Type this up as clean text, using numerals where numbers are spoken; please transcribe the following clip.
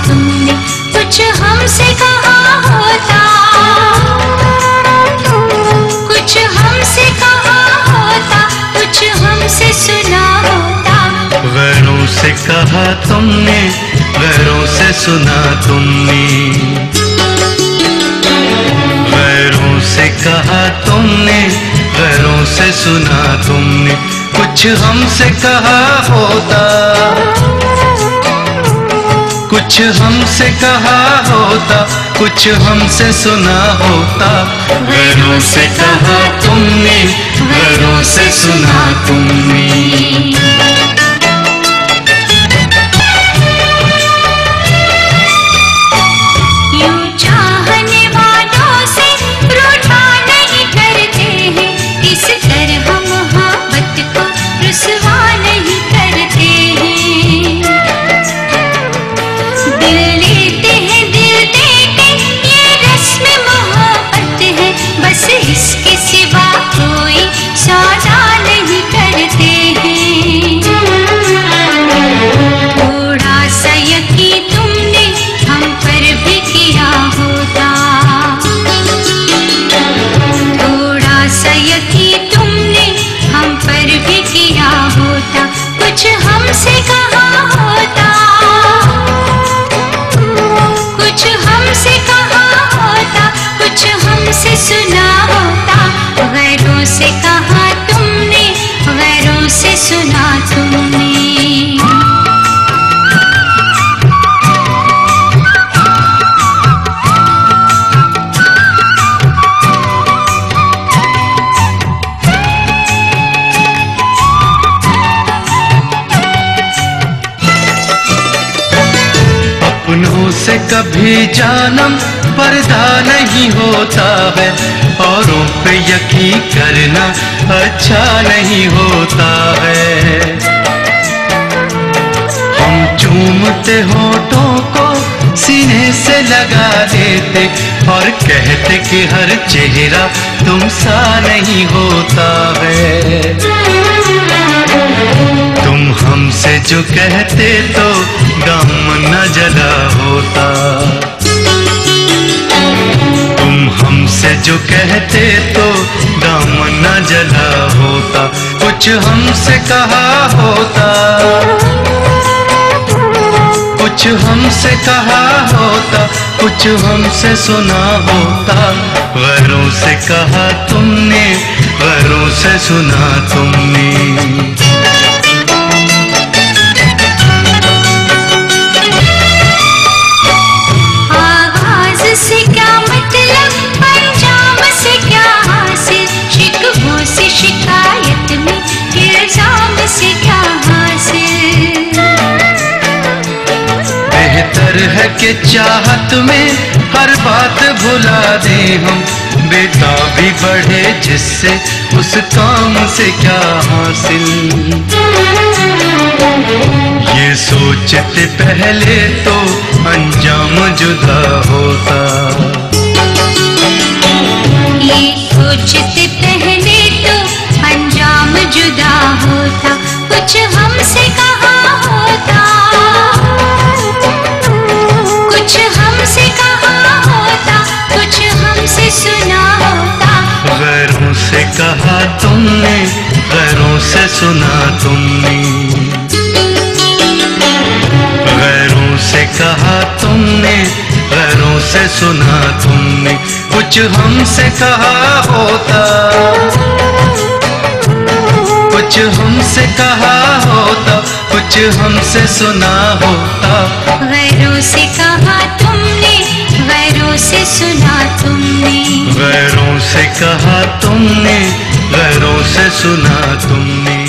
तुमने, कुछ हमसे कहा होता, कुछ हमसे कहा होता, कुछ हमसे सुना होता। गैरों से कहा तुमने, गैरों से सुना तुमने, गैरों से कहा तुमने, गैरों से सुना तुमने, कुछ हमसे कहा होता, कुछ हमसे कहा होता, कुछ हमसे सुना होता। गैरों से कहा तुमने, गैरों से सुना तुमने। कुछ हमसे कहा होता, कुछ हमसे कहा होता, कुछ हमसे सुना होता। गैरों से कहा तुमने, गैरों से सुना तुमने। अपनों से कभी जानम पर्दा नहीं होता है, औरों पे यकीन करना अच्छा नहीं होता है। हम चूमते होठों को सीने से लगा देते और कहते कि हर चेहरा तुम सा नहीं होता है। तुम हमसे जो कहते तो दामन न जला होता, तुम हमसे जो कहते तो दामन न जला होता। कुछ हमसे कहा होता, कुछ हमसे कहा होता, कुछ हमसे सुना होता। गैरों से कहा तुमने, गैरों से सुना तुमने। बेहतर है कि चाहत में हर बात भुला दे हम, बेटा भी बढ़े जिससे उस काम से क्या हासिल। ये सोचते पहले तो अंजाम जुदा होता, ये सोचते पहले तो अंजाम जुदा होता। कुछ हमसे कहा होता, कुछ हमसे कहा होता, कुछ हमसे सुना होता। गैरों से कहा तुमने, गैरों से सुना तुमने, गैरों से कहा तुमने, गैरों से सुना तुमने। कुछ हमसे कहा होता, कुछ हमसे कहा होता, कुछ हमसे सुना होता। गैरों से कहा तुमने, गैरों से सुना तुमने, गैरों से कहा तुमने, गैरों से सुना तुमने।